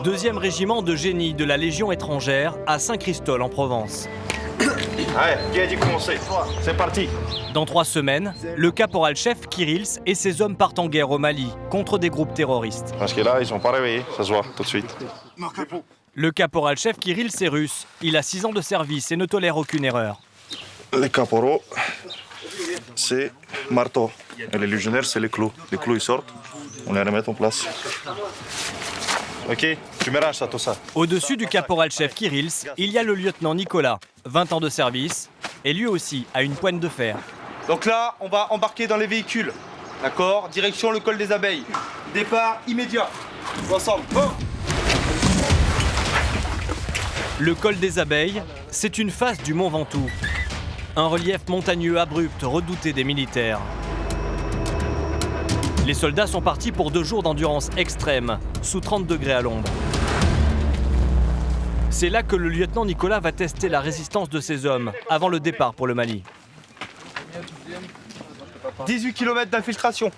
2e régiment de génie de la Légion étrangère à Saint-Christol en Provence. Allez, qui a dit commencer? C'est parti. Dans 3 semaines, le caporal-chef Kirils et ses hommes partent en guerre au Mali contre des groupes terroristes. Parce que là, ils sont pas réveillés, ça se voit tout de suite. Le caporal-chef Kirils est russe. Il a 6 ans de service et ne tolère aucune erreur. Les caporaux, c'est marteau. Et les légionnaires, c'est les clous. Les clous, ils sortent, on les remet en place. Ok, tu mélanges ça, tout ça. Au-dessus du caporal-chef Kirils, il y a le lieutenant Nicolas, 20 ans de service, et lui aussi a une poigne de fer. Donc là, on va embarquer dans les véhicules. D'accord? Direction le col des Abeilles. Départ immédiat. Ensemble. Bon. Le col des Abeilles, c'est une face du Mont Ventoux. Un relief montagneux abrupt redouté des militaires. Les soldats sont partis pour 2 jours d'endurance extrême, sous 30 degrés à l'ombre. C'est là que le lieutenant Nicolas va tester la résistance de ses hommes avant le départ pour le Mali. 18 km d'infiltration.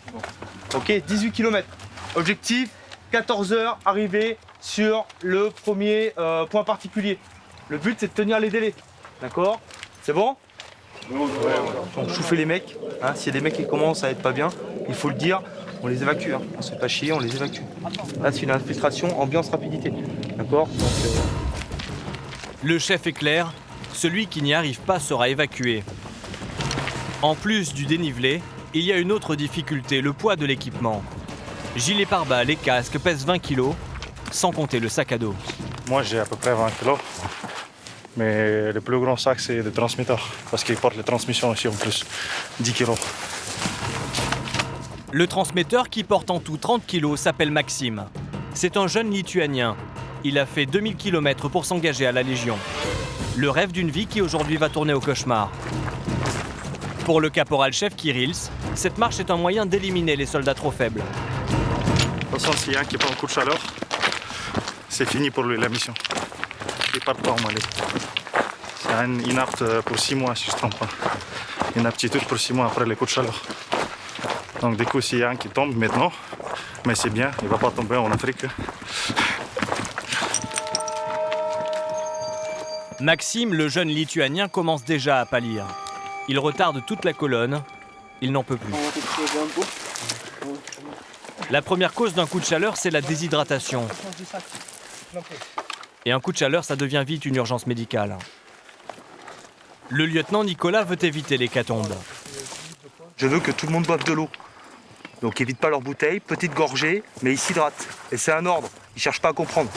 Ok, 18 km. Objectif, 14 heures, arriver sur le premier point particulier. Le but, c'est de tenir les délais. D'accord? C'est bon? On chauffe les mecs. Hein, s'il y a des mecs qui commencent à être pas bien, il faut le dire, on les évacue. Hein. On se fait pas chier, on les évacue. Là, c'est une infiltration ambiance rapidité. D'accord? Le chef est clair, celui qui n'y arrive pas sera évacué. En plus du dénivelé, il y a une autre difficulté, le poids de l'équipement. Gilet pare-balles et casque pèsent 20 kg, sans compter le sac à dos. Moi, j'ai à peu près 20 kilos. Mais le plus grand sac, c'est le transmetteur. Parce qu'il porte les transmissions aussi en plus. 10 kilos. Le transmetteur, qui porte en tout 30 kg, s'appelle Maxime. C'est un jeune Lituanien. Il a fait 2000 km pour s'engager à la Légion. Le rêve d'une vie qui aujourd'hui va tourner au cauchemar. Pour le caporal-chef Kirils, cette marche est un moyen d'éliminer les soldats trop faibles. De toute façon, s'il y a un qui prend un coup de chaleur, c'est fini pour lui la mission. Il part pas au Mali. C'est un inapte pour 6 mois, si je ne me trompe pas. Une aptitude pour 6 mois après les coups de chaleur. Donc du coup, s'il y a un qui tombe maintenant, mais c'est bien, il ne va pas tomber en Afrique. Maxime, le jeune Lituanien, commence déjà à pâlir. Il retarde toute la colonne, il n'en peut plus. La première cause d'un coup de chaleur, c'est la déshydratation. Et un coup de chaleur, ça devient vite une urgence médicale. Le lieutenant Nicolas veut éviter l'hécatombe. Je veux que tout le monde boive de l'eau. Donc évite pas leur bouteille, petite gorgée, mais ils s'hydratent. Et c'est un ordre, ils cherchent pas à comprendre.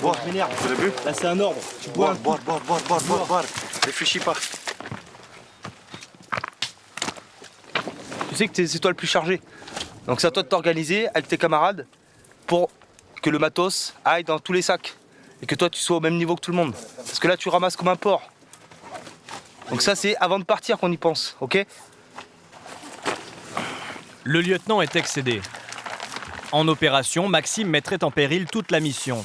Boire, vous l'avez vu? Là c'est un ordre. Tu bois Boire. Réfléchis pas. Tu sais que c'est toi le plus chargé. Donc c'est à toi de t'organiser avec tes camarades pour que le matos aille dans tous les sacs. Et que toi tu sois au même niveau que tout le monde. Parce que là tu ramasses comme un porc. Donc ça c'est avant de partir qu'on y pense, ok? Le lieutenant est excédé. En opération, Maxime mettrait en péril toute la mission.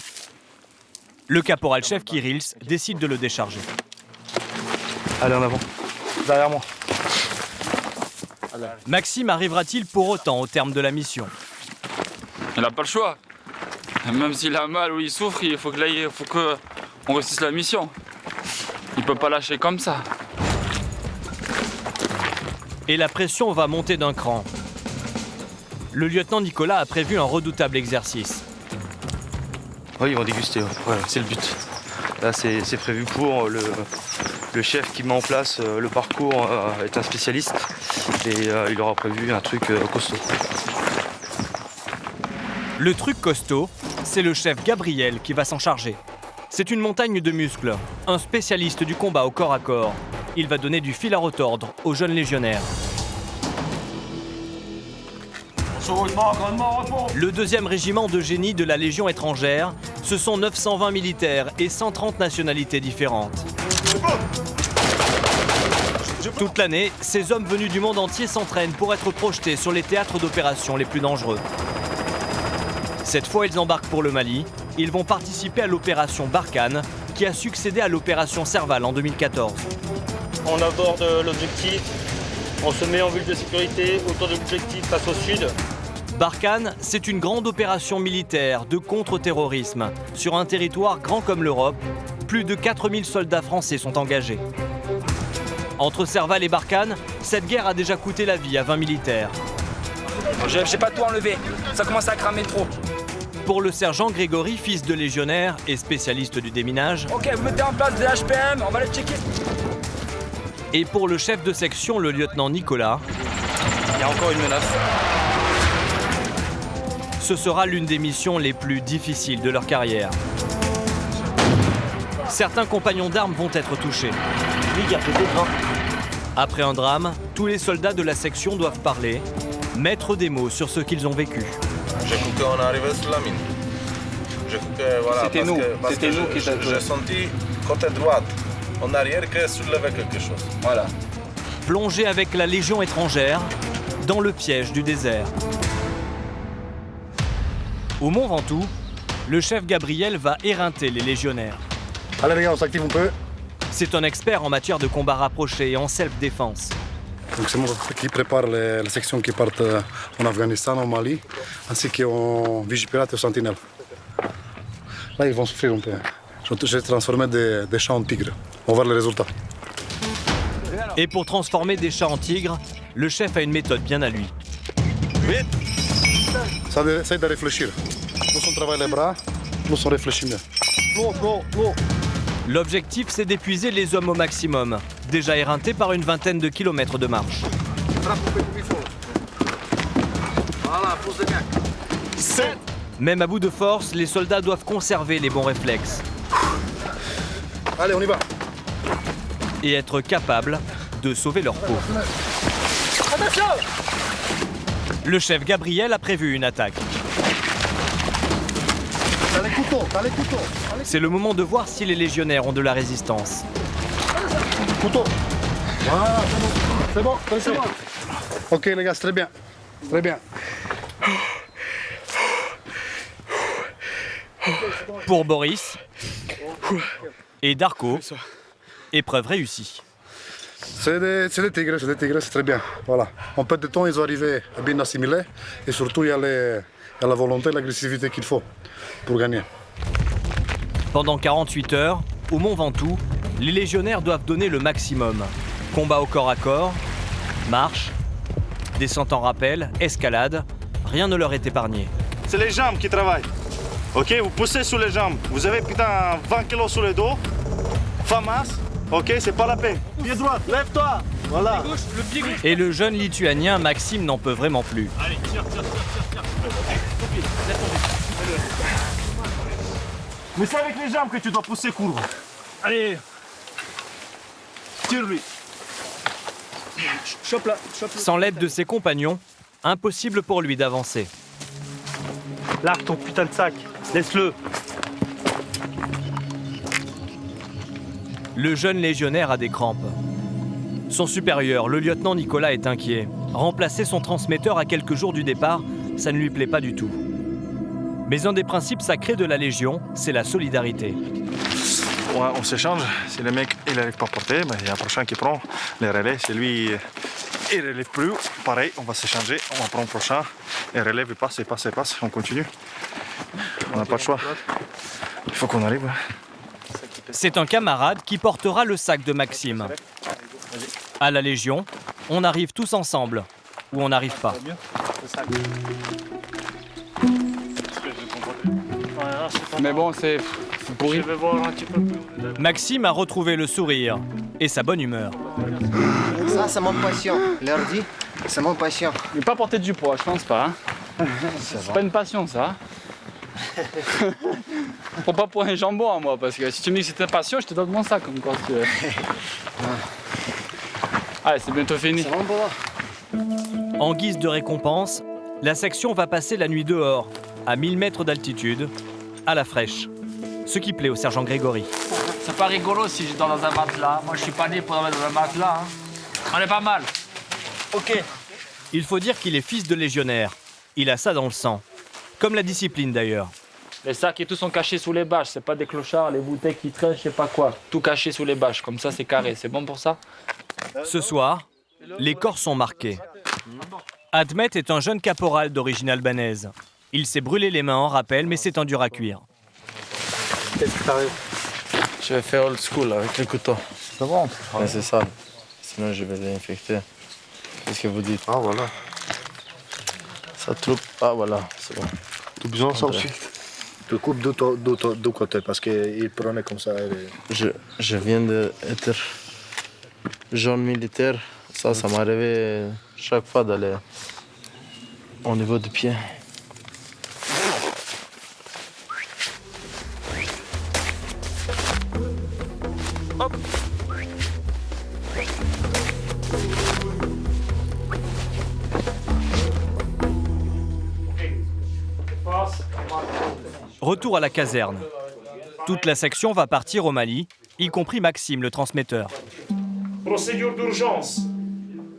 Le caporal-chef Kirils décide de le décharger. Allez en avant. Derrière moi. Maxime arrivera-t-il pour autant au terme de la mission? Il n'a pas le choix. Même s'il a mal ou il souffre, il faut qu'on réussisse la mission. Il peut pas lâcher comme ça. Et la pression va monter d'un cran. Le lieutenant Nicolas a prévu un redoutable exercice. Oui, ils vont déguster, voilà, c'est le but. Là, c'est prévu pour le chef qui met en place le parcours est un spécialiste et il aura prévu un truc costaud. Le truc costaud, c'est le chef Gabriel qui va s'en charger. C'est une montagne de muscles, un spécialiste du combat au corps à corps. Il va donner du fil à retordre aux jeunes légionnaires. Le 2e régiment de génie de la Légion étrangère, ce sont 920 militaires et 130 nationalités différentes. Toute l'année, ces hommes venus du monde entier s'entraînent pour être projetés sur les théâtres d'opération les plus dangereux. Cette fois, ils embarquent pour le Mali. Ils vont participer à l'opération Barkhane, qui a succédé à l'opération Serval en 2014. On aborde l'objectif, on se met en bulle de sécurité autour de l'objectif face au sud. Barkhane, c'est une grande opération militaire de contre-terrorisme. Sur un territoire grand comme l'Europe, plus de 4000 soldats français sont engagés. Entre Serval et Barkhane, cette guerre a déjà coûté la vie à 20 militaires. J'ai pas tout enlevé, ça commence à cramer trop. Pour le sergent Grégory, fils de légionnaire et spécialiste du déminage. Ok, vous mettez en place des HPM, on va les checker. Et pour le chef de section, le lieutenant Nicolas. Il y a encore une menace. Ce sera l'une des missions les plus difficiles de leur carrière. Certains compagnons d'armes vont être touchés. Après un drame, tous les soldats de la section doivent parler, mettre des mots sur ce qu'ils ont vécu. J'ai cru qu'on arrivait sur la mine. J'ai cru que voilà. C'était nous, parce c'était que nous qui j'ai senti côté droite, en arrière, que soulevait quelque chose. Voilà. Plongé avec la Légion étrangère dans le piège du désert. Au Mont Ventoux, le chef Gabriel va éreinter les légionnaires. Allez les gars, on s'active un peu. C'est un expert en matière de combat rapproché et en self-défense. Donc c'est moi qui prépare les sections qui partent en Afghanistan, au Mali, ainsi qu'en Vigipirate et au Sentinelle. Là, ils vont souffrir un peu. Je vais transformer des chats en tigres. On va voir les résultats. Et pour transformer des chats en tigres, le chef a une méthode bien à lui. Vite. Ça essaye de réfléchir. Plus on travaille les bras, plus on réfléchit mieux. L'objectif, c'est d'épuiser les hommes au maximum, déjà éreintés par une vingtaine de kilomètres de marche. Même à bout de force, les soldats doivent conserver les bons réflexes. Allez, on y va. Et être capables de sauver leur peau. Le chef Gabriel a prévu une attaque. T'as les couteaux, t'as les couteaux. C'est le moment de voir si les légionnaires ont de la résistance. Couteau. Voilà, c'est bon, c'est bon. Ok les gars, c'est très bien. Très bien. Pour Boris et Darko, épreuve réussie. C'est des tigres, c'est très bien. Voilà. En peu de temps, ils ont arrivé à bien assimiler et surtout, il y a la volonté et l'agressivité qu'il faut pour gagner. Pendant 48 heures, au Mont Ventoux, les légionnaires doivent donner le maximum. Combat au corps à corps, marche, descente en rappel, escalade, rien ne leur est épargné. C'est les jambes qui travaillent. Ok, vous poussez sur les jambes. Vous avez putain 20 kilos sur le dos. Famas. Ok, c'est pas la peine. Pied droit, lève-toi. Voilà. Et le jeune lituanien Maxime n'en peut vraiment plus. Allez, tire. Mais c'est avec les jambes que tu dois pousser court. Allez. Tire-lui. Chope-la. Sans l'aide de ses compagnons, impossible pour lui d'avancer. Largue ton putain de sac. Laisse-le. Le jeune légionnaire a des crampes. Son supérieur, le lieutenant Nicolas, est inquiet. Remplacer son transmetteur à quelques jours du départ, ça ne lui plaît pas du tout. Mais un des principes sacrés de la Légion, c'est la solidarité. Ouais, on s'échange. Si le mec il n'arrive pas à porter, il y a un prochain qui prend les relais. Si lui il ne relève plus, pareil, on va s'échanger. On va prendre le prochain. Et relève, il passe. On continue. On n'a pas le choix. Il faut qu'on arrive. C'est un camarade qui portera le sac de Maxime. À la Légion, on arrive tous ensemble, ou on n'arrive pas. Mais bon, c'est pourri. Maxime a retrouvé le sourire et sa bonne humeur. Ça, c'est mon passion. L'ordi, c'est mon passion. Mais pas porter du poids, je pense pas. Hein. C'est pas une passion, ça. Faut pas pour un jambon à moi, parce que si tu me dis que c'est ta passion, je te donne mon sac encore si tu veux. Allez, c'est bientôt fini. C'est mon boulot. En guise de récompense, la section va passer la nuit dehors, à 1000 mètres d'altitude, à la fraîche. Ce qui plaît au sergent Grégory. C'est pas rigolo si je dors dans un matelas. Moi, je suis pas né pour dormir dans un matelas. Hein. On est pas mal. Ok. Il faut dire qu'il est fils de légionnaire. Il a ça dans le sang. Comme la discipline d'ailleurs. Les sacs et tout sont cachés sous les bâches. C'est pas des clochards, les bouteilles qui traînent, je sais pas quoi. Tout caché sous les bâches. Comme ça, c'est carré. C'est bon pour ça? Ce soir, les corps sont marqués. Admet est un jeune caporal d'origine albanaise. Il s'est brûlé les mains en rappel, mais c'est un dur à cuire. Qu'est-ce qui t'arrive? Je vais faire old school avec le couteau. C'est bon. Mais c'est ça. Sinon, je vais l'infecter. Qu'est-ce que vous dites? Ah voilà. Ça trouve. Ah voilà, c'est bon. Tu as besoin de ça aussi. Tu coupes deux côtés parce qu'il prenait comme ça. Je viens d'être jeune militaire. Ça m'arrivait chaque fois d'aller au niveau du pied. Retour à la caserne. Toute la section va partir au Mali, y compris Maxime, le transmetteur. Procédure d'urgence.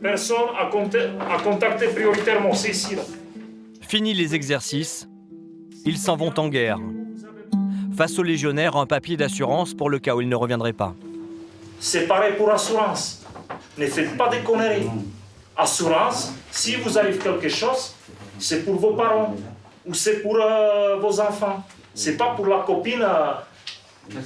Personne à contacter prioritairement, c'est ici. Fini les exercices, ils s'en vont en guerre. Face aux légionnaires, un papier d'assurance pour le cas où ils ne reviendraient pas. C'est pareil pour assurance. Ne faites pas des conneries. Assurance, si vous arrive quelque chose, c'est pour vos parents ou c'est pour vos enfants. C'est pas pour la copine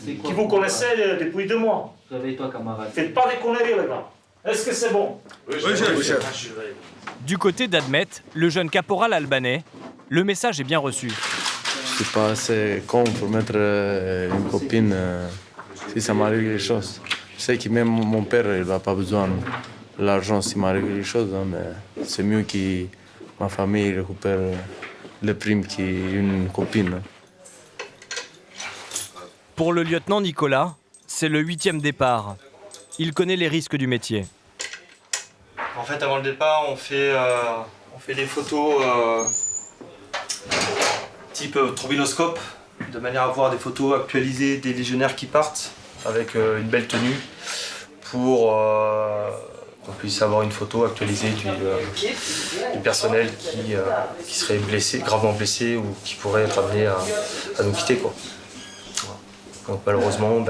qui vous connaissez depuis 2 mois. Réveille-toi, camarade. Faites pas des conneries, les gars. Est-ce que c'est bon? Oui, chef. Du côté d'Admet, le jeune caporal albanais, le message est bien reçu. Je suis pas assez con pour mettre une copine si ça m'arrive quelque chose. Je sais que même mon père, il n'a pas besoin de l'argent s'il m'arrive quelque chose, hein, mais c'est mieux que ma famille récupère les primes qu'une copine. Pour le lieutenant Nicolas, c'est le 8e départ. Il connaît les risques du métier. En fait, avant le départ, on fait des photos type trombinoscope, de manière à voir des photos actualisées des légionnaires qui partent avec une belle tenue pour qu'on puisse avoir une photo actualisée du personnel qui serait blessé, gravement blessé ou qui pourrait être amené à nous quitter, quoi. Voilà. Donc malheureusement,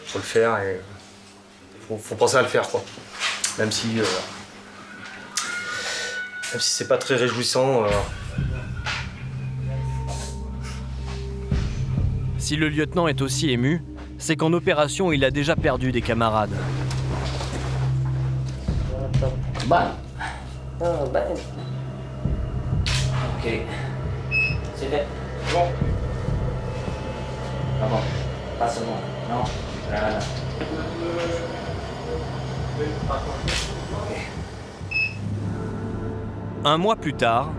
faut le faire et faut penser à le faire, quoi. Même si c'est pas très réjouissant. Si le lieutenant est aussi ému, c'est qu'en opération, il a déjà perdu des camarades. Ban. Oh, ban. Ok. C'est fait. Bon. Ah bon. Pas seulement. Non. Voilà. Un mois plus tard,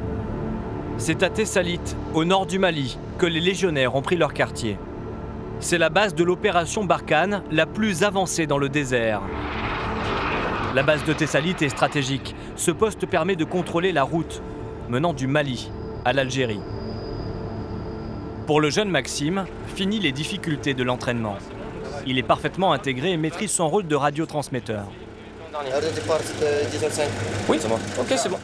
c'est à Tessalit, au nord du Mali, que les légionnaires ont pris leur quartier. C'est la base de l'opération Barkhane, la plus avancée dans le désert. La base de Tessalit est stratégique. Ce poste permet de contrôler la route menant du Mali à l'Algérie. Pour le jeune Maxime, fini les difficultés de l'entraînement. Il est parfaitement intégré et maîtrise son rôle de radiotransmetteur. Oui, c'est bon. Ok, c'est bon.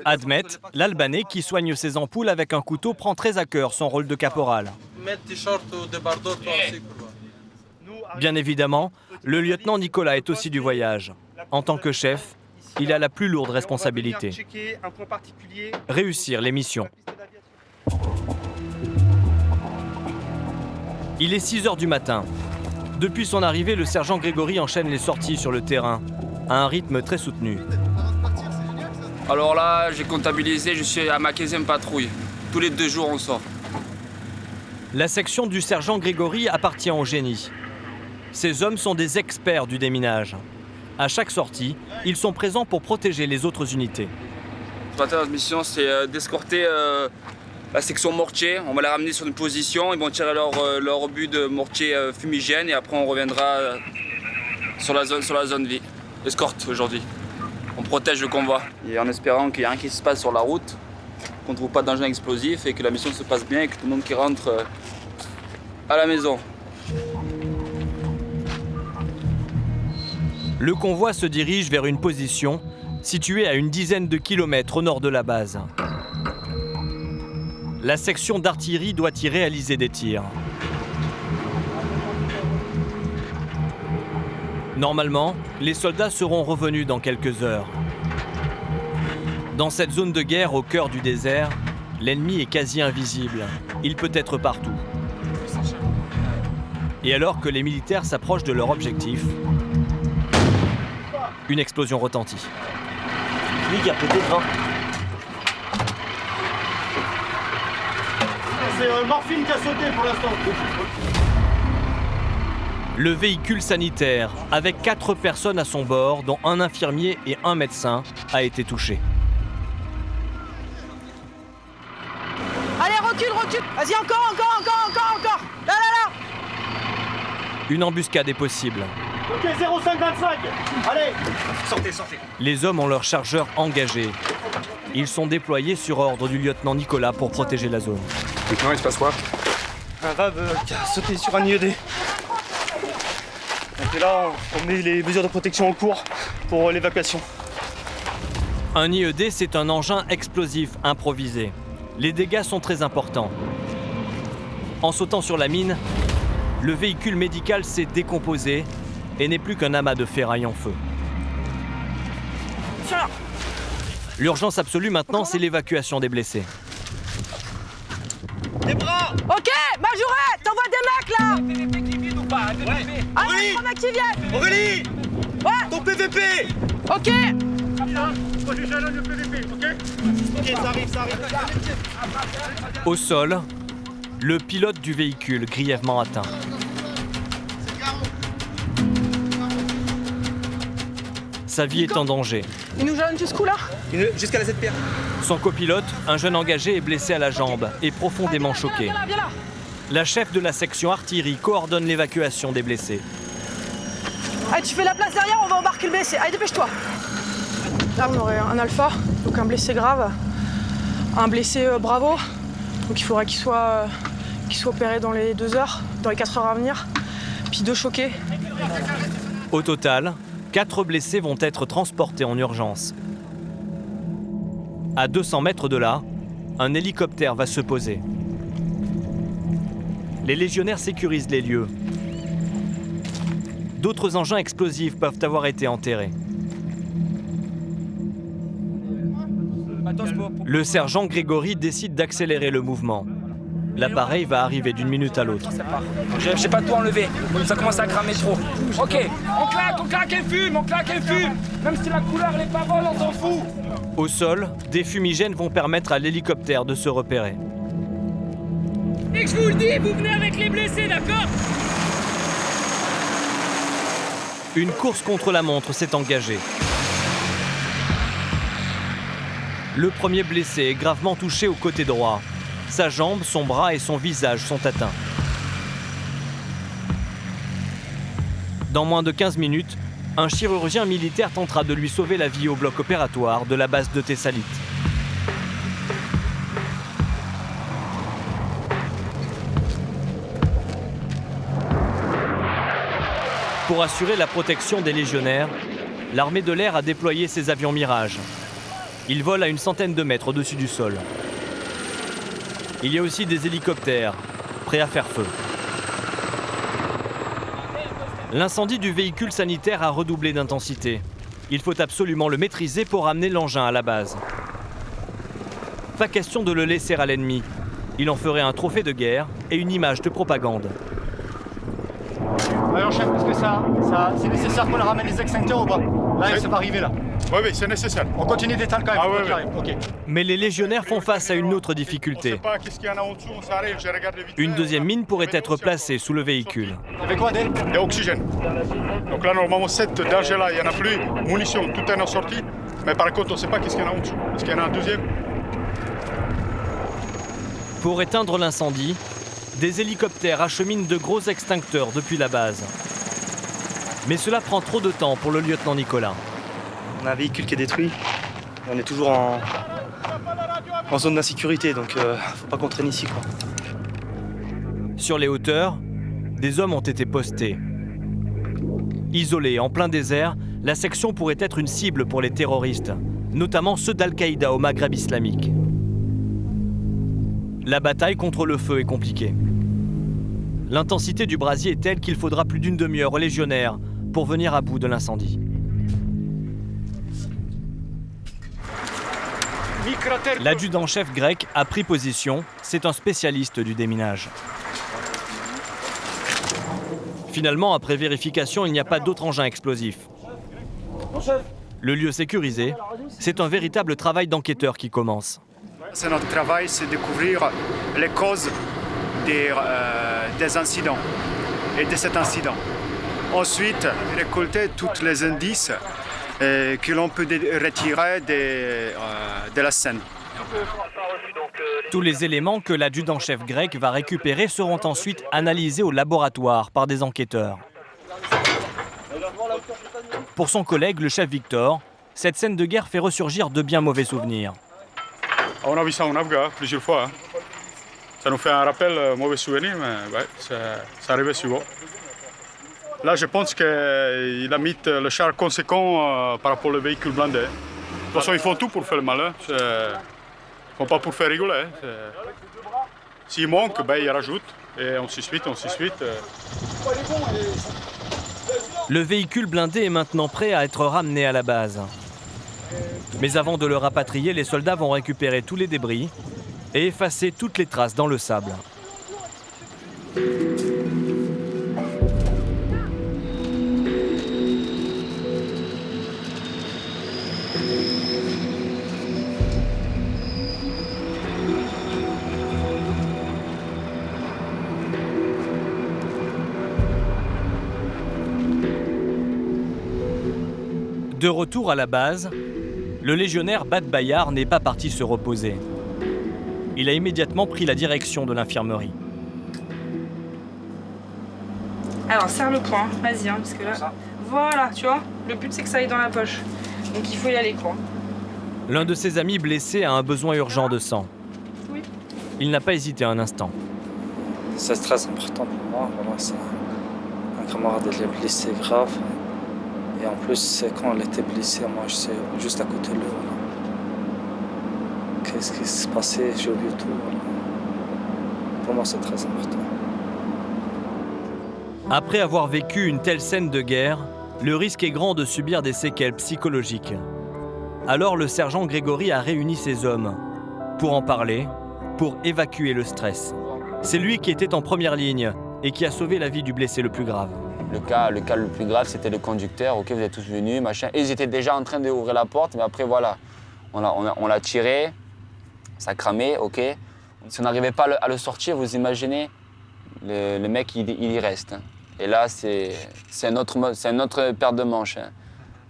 Admet, l'Albanais qui soigne ses ampoules avec un couteau, prend très à cœur son rôle de caporal. Bien évidemment, le lieutenant Nicolas est aussi du voyage. En tant que chef, il a la plus lourde responsabilité. Réussir les missions. Il est 6 h du matin. Depuis son arrivée, le sergent Grégory enchaîne les sorties sur le terrain, à un rythme très soutenu. Alors là, j'ai comptabilisé, je suis à ma 15e patrouille. Tous les 2 jours, on sort. La section du sergent Grégory appartient au génie. Ces hommes sont des experts du déminage. À chaque sortie, ils sont présents pour protéger les autres unités. Notre mission, c'est d'escorter la section mortier. On va la ramener sur une position, ils vont tirer leur obus de mortier fumigène et après on reviendra sur la zone vie. Escorte aujourd'hui. On protège le convoi. Et en espérant qu'il n'y a rien qui se passe sur la route, qu'on ne trouve pas d'engin explosif et que la mission se passe bien et que tout le monde qui rentre à la maison. Le convoi se dirige vers une position située à une dizaine de kilomètres au nord de la base. La section d'artillerie doit y réaliser des tirs. Normalement, les soldats seront revenus dans quelques heures. Dans cette zone de guerre au cœur du désert, l'ennemi est quasi invisible. Il peut être partout. Et alors que les militaires s'approchent de leur objectif, une explosion retentit. Lui qui a pété devant. C'est Morphine qui a sauté pour l'instant. Le véhicule sanitaire, avec 4 personnes à son bord, dont un infirmier et un médecin, a été touché. Allez, recule, recule. Vas-y, encore. Là. Une embuscade est possible. Ok, 0,525. Allez, sortez. Les hommes ont leur chargeur engagé. Ils sont déployés sur ordre du lieutenant Nicolas pour protéger la zone. Maintenant, il se passe quoi? Un VAB qui a sauté sur un IED. Donc là, on met les mesures de protection en cours pour l'évacuation. Un IED, c'est un engin explosif improvisé. Les dégâts sont très importants. En sautant sur la mine, le véhicule médical s'est décomposé et n'est plus qu'un amas de ferraille en feu. L'urgence absolue maintenant, c'est l'évacuation des blessés. Les bras. Ok, Majorette, t'envoies des mecs là. Allez, 3 mecs qui viennent. Aurélie. Ouais. Ton PVP. Ok. Ok, ça arrive. Au sol, le pilote du véhicule grièvement atteint. Sa vie est en danger. Il nous gêne jusqu'où là? Jusqu'à la ZPR. Son copilote, un jeune engagé, est blessé à la jambe et profondément choqué. Viens là. La chef de la section artillerie coordonne l'évacuation des blessés. Allez, tu fais la place derrière, on va embarquer le blessé. Allez, dépêche-toi. Là, on aurait un alpha, donc un blessé grave, un blessé bravo. Donc il faudrait qu'il soit opéré dans les 2 heures, dans les 4 heures à venir. Puis 2 choqués. Au total, 4 blessés vont être transportés en urgence. À 200 mètres de là, un hélicoptère va se poser. Les légionnaires sécurisent les lieux. D'autres engins explosifs peuvent avoir été enterrés. Le sergent Grégory décide d'accélérer le mouvement. L'appareil va arriver d'une minute à l'autre. J'ai pas tout enlevé, ça commence à cramer trop. Ok, on claque et fume. Même si la couleur n'est pas bonne, on s'en fout. Au sol, des fumigènes vont permettre à l'hélicoptère de se repérer. Et que je vous le dis, vous venez avec les blessés, d'accord? Une course contre la montre s'est engagée. Le premier blessé est gravement touché au côté droit. Sa jambe, son bras et son visage sont atteints. Dans moins de 15 minutes, un chirurgien militaire tentera de lui sauver la vie au bloc opératoire de la base de Thessalite. Pour assurer la protection des légionnaires, l'armée de l'air a déployé ses avions Mirage. Ils volent à une centaine de mètres au-dessus du sol. Il y a aussi des hélicoptères, prêts à faire feu. L'incendie du véhicule sanitaire a redoublé d'intensité. Il faut absolument le maîtriser pour ramener l'engin à la base. Pas question de le laisser à l'ennemi. Il en ferait un trophée de guerre et une image de propagande. Alors chef, est-ce que c'est nécessaire qu'on ramène les extincteurs ou pas? Là, ça va arriver là. Oui, c'est nécessaire. On continue d'éteindre quand même. Ah oui. Ok. Mais les légionnaires font face à une autre On ne difficulté. sait pas qu'est-ce qu'il y en a en dessous, on s'arrête, je regarde vite. Une deuxième mine pourrait être placée sous le véhicule. Il y avait quoi, Adèle? Il y a oxygène. Donc là, normalement, cette danger-là, il n'y en a plus. Munitions, tout est en sortie. Mais par contre, on ne sait pas qu'est-ce qu'il y en a en dessous. Est-ce qu'il y en a un deuxième? Pour éteindre l'incendie, des hélicoptères acheminent de gros extincteurs depuis la base. Mais cela prend trop de temps pour le lieutenant Nicolas. On a un véhicule qui est détruit. On est toujours en zone d'insécurité, donc faut pas qu'on traîne ici, quoi. Sur les hauteurs, des hommes ont été postés. Isolée en plein désert, la section pourrait être une cible pour les terroristes, notamment ceux d'Al-Qaïda au Maghreb islamique. La bataille contre le feu est compliquée. L'intensité du brasier est telle qu'il faudra plus d'une demi-heure aux légionnaires pour venir à bout de l'incendie. L'adjudant-chef grec a pris position, c'est un spécialiste du déminage. Finalement, après vérification, il n'y a pas d'autre engin explosif. Le lieu sécurisé, c'est un véritable travail d'enquêteur qui commence. C'est notre travail, c'est découvrir les causes des incidents et de cet incident. Ensuite, récolter tous les indices que l'on peut retirer de la scène. Tous les éléments que l'adjudant-chef grec va récupérer seront ensuite analysés au laboratoire par des enquêteurs. Pour son collègue, le chef Victor, cette scène de guerre fait ressurgir de bien mauvais souvenirs. On a vu ça en Afghanistan plusieurs fois. Ça nous fait un rappel, mauvais souvenir, mais ouais, ça arrivait souvent. Là, je pense qu'il a mis le char conséquent par rapport au véhicule blindé. De toute façon, ils font tout pour faire le malin. Ils ne font pas pour faire rigoler. S'il manque, ben, ils rajoutent. Et on s'y suit. Le véhicule blindé est maintenant prêt à être ramené à la base. Mais avant de le rapatrier, les soldats vont récupérer tous les débris et effacer toutes les traces dans le sable. De retour à la base, le légionnaire Bad Bayar n'est pas parti se reposer. Il a immédiatement pris la direction de l'infirmerie. Alors serre le poing, vas-y, hein, parce que là, voilà, tu vois, le but c'est que ça aille dans la poche. Donc il faut y aller, quoi. L'un de ses amis blessés a un besoin urgent de sang. Oui. Il n'a pas hésité un instant. C'est très important pour moi, vraiment, c'est un camarade il est blessé grave. Et en plus, quand elle était blessée, moi je suis juste à côté de lui. Voilà. Qu'est-ce qui s'est passé? J'ai oublié tout. Voilà. Pour moi, c'est très important. Après avoir vécu une telle scène de guerre, le risque est grand de subir des séquelles psychologiques. Alors le sergent Grégory a réuni ses hommes pour en parler, pour évacuer le stress. C'est lui qui était en première ligne et qui a sauvé la vie du blessé le plus grave. Le cas le plus grave, c'était le conducteur. Ok, vous êtes tous venus, machin. Et ils étaient déjà en train d'ouvrir la porte, mais après, voilà, on l'a tiré, ça a cramé, ok. Si on n'arrivait pas à le sortir, vous imaginez, le mec, il y reste. Et là, c'est un autre paire de manches. Hein.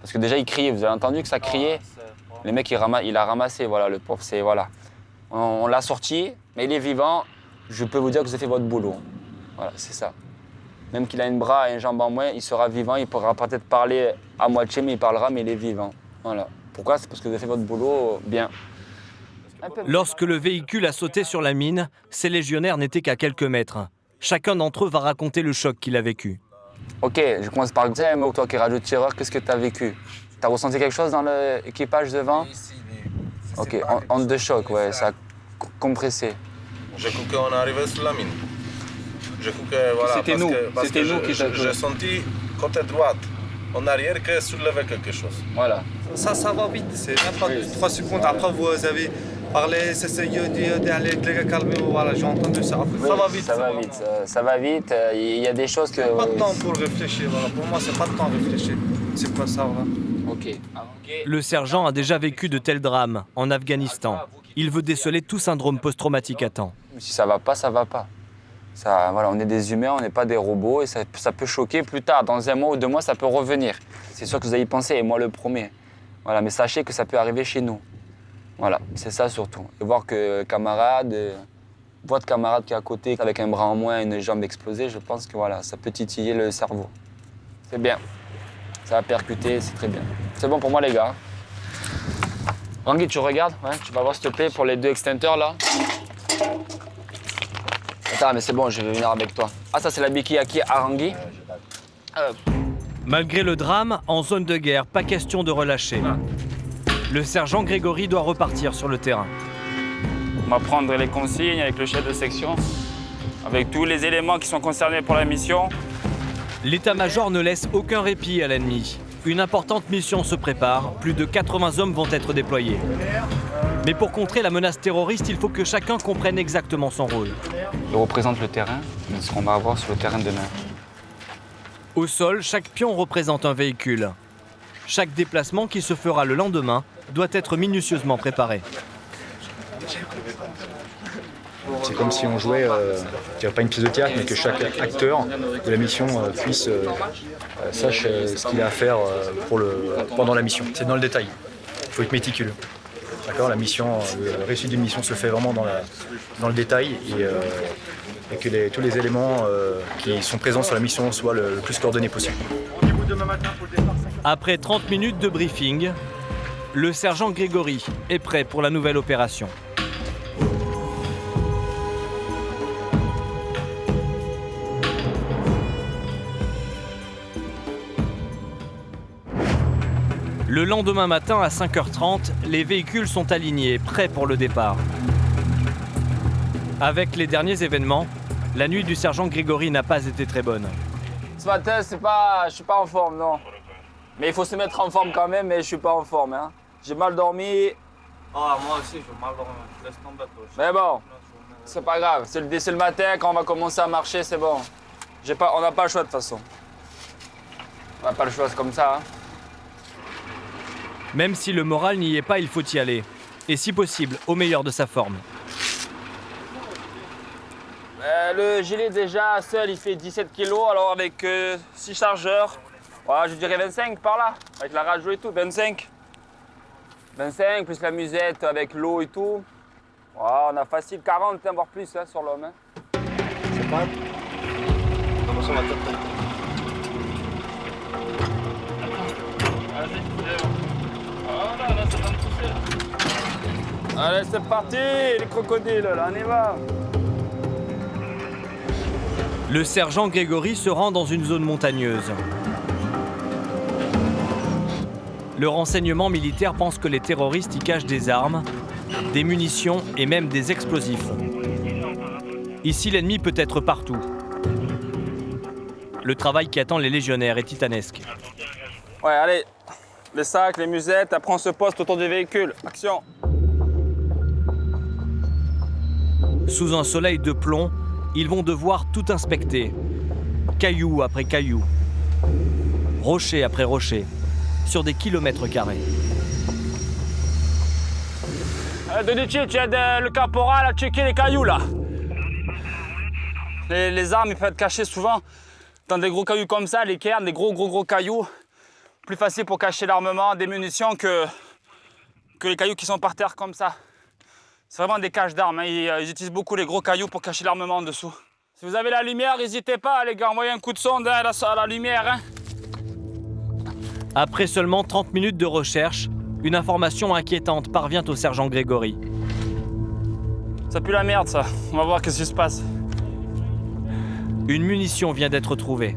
Parce que déjà, il criait, vous avez entendu que ça criait. Le mec, il a ramassé, voilà, le pauvre, c'est, voilà. On l'a sorti, mais il est vivant. Je peux vous dire que vous avez fait votre boulot. Voilà, c'est ça. Même qu'il a un bras et une jambe en moins, il sera vivant, il pourra peut-être parler à moitié, mais il parlera, mais il est vivant. Voilà. Pourquoi? C'est parce que vous avez fait votre boulot bien. Lorsque le véhicule a sauté sur la mine, ces légionnaires n'étaient qu'à quelques mètres. Chacun d'entre eux va raconter le choc qu'il a vécu. Ok, je commence par dire, mais toi qui es radio-tireur, qu'est-ce que tu as vécu? Tu as ressenti quelque chose dans l'équipage devant? Ok, onde de choc, ouais, ça a compressé. J'ai cru qu'on arrivait sur la mine. Voilà, c'était nous qui j'ai senti côté droite, en arrière, que soulevait quelque chose. Voilà. Ça va vite, c'est même pas 3 secondes. Après, vous avez parlé, essayé d'aller les calmer. Voilà, j'ai entendu ça. Après, ça va vite. Ça va vite. Il y a des choses que. Pas de temps pour réfléchir. Voilà. Pour moi, c'est pas de temps à réfléchir. C'est pas ça, voilà. Ok. Le sergent a déjà vécu de tels drames en Afghanistan. Il veut déceler tout syndrome post-traumatique à temps. Si ça va pas, ça va pas. Ça, voilà, on est des humains, on n'est pas des robots et ça peut choquer plus tard. Dans 1 mois ou 2 mois, ça peut revenir. C'est sûr que vous allez y penser, et moi le premier. Voilà, mais sachez que ça peut arriver chez nous. Voilà, c'est ça surtout. Et voir que votre camarade qui est à côté, avec un bras en moins et une jambe explosée, je pense que voilà, ça peut titiller le cerveau. C'est bien. Ça va percuter, c'est très bien. C'est bon pour moi, les gars. Rangui, tu regardes? Ouais, tu vas voir, s'il te plaît, pour les 2 extincteurs, là. Attends, mais c'est bon, je vais venir avec toi. Ah, ça, c'est la béquille à qui? À Rangui? Malgré le drame, en zone de guerre, pas question de relâcher. Le sergent Grégory doit repartir sur le terrain. On va prendre les consignes avec le chef de section, avec tous les éléments qui sont concernés pour la mission. L'état-major ne laisse aucun répit à l'ennemi. Une importante mission se prépare. Plus de 80 hommes vont être déployés. Mais pour contrer la menace terroriste, il faut que chacun comprenne exactement son rôle. Il représente le terrain, ce qu'on va avoir sur le terrain demain. Au sol, chaque pion représente un véhicule. Chaque déplacement qui se fera le lendemain doit être minutieusement préparé. C'est comme si on jouait, pas une pièce de théâtre, mais que chaque acteur de la mission sache ce qu'il a à faire pendant la mission. C'est dans le détail. Il faut être méticuleux. D'accord, la réussite d'une mission se fait vraiment dans le détail et que tous les éléments qui sont présents sur la mission soient le plus coordonnés possible. Après 30 minutes de briefing, le sergent Grégory est prêt pour la nouvelle opération. Le lendemain matin à 5h30, les véhicules sont alignés, prêts pour le départ. Avec les derniers événements, la nuit du sergent Grégory n'a pas été très bonne. Ce matin, je suis pas en forme, non. Mais il faut se mettre en forme quand même, mais je suis pas en forme. Hein. J'ai mal dormi. Ah, moi aussi, j'ai mal dormi. Laisse tomber, toi. Mais bon, c'est pas grave. C'est le matin, quand on va commencer à marcher, c'est bon. On n'a pas le choix de toute façon. On n'a pas le choix, c'est comme ça. Hein. Même si le moral n'y est pas, il faut y aller. Et si possible, au meilleur de sa forme. Le gilet déjà seul, il fait 17 kg, alors avec 6 chargeurs, voilà, je dirais 25 par là, avec la radio et tout, 25. 25 plus la musette avec l'eau et tout. Voilà, on a facile 40, voire plus hein, sur l'homme. Hein. C'est pas... Comment ça va Allez, c'est parti, les crocodiles, là, on y va. Le sergent Grégory se rend dans une zone montagneuse. Le renseignement militaire pense que les terroristes y cachent des armes, des munitions et même des explosifs. Ici, l'ennemi peut être partout. Le travail qui attend les légionnaires est titanesque. Ouais, allez, les sacs, les musettes, après on se poste autour du véhicule. Action. Sous un soleil de plomb, ils vont devoir tout inspecter. Caillou après caillou. Rocher après rocher. Sur des kilomètres carrés. Donici, tu aides le caporal à checker les cailloux là. Les armes ils peuvent être cachées souvent dans des gros cailloux comme ça, les cairns, des gros cailloux. Plus facile pour cacher l'armement, des munitions que les cailloux qui sont par terre comme ça. C'est vraiment des caches d'armes, hein. Ils utilisent beaucoup les gros cailloux pour cacher l'armement en dessous. Si vous avez la lumière, n'hésitez pas les gars, envoyez un coup de sonde à la lumière. Hein. Après seulement 30 minutes de recherche, une information inquiétante parvient au sergent Grégory. Ça pue la merde ça, on va voir ce qui se passe. Une munition vient d'être trouvée.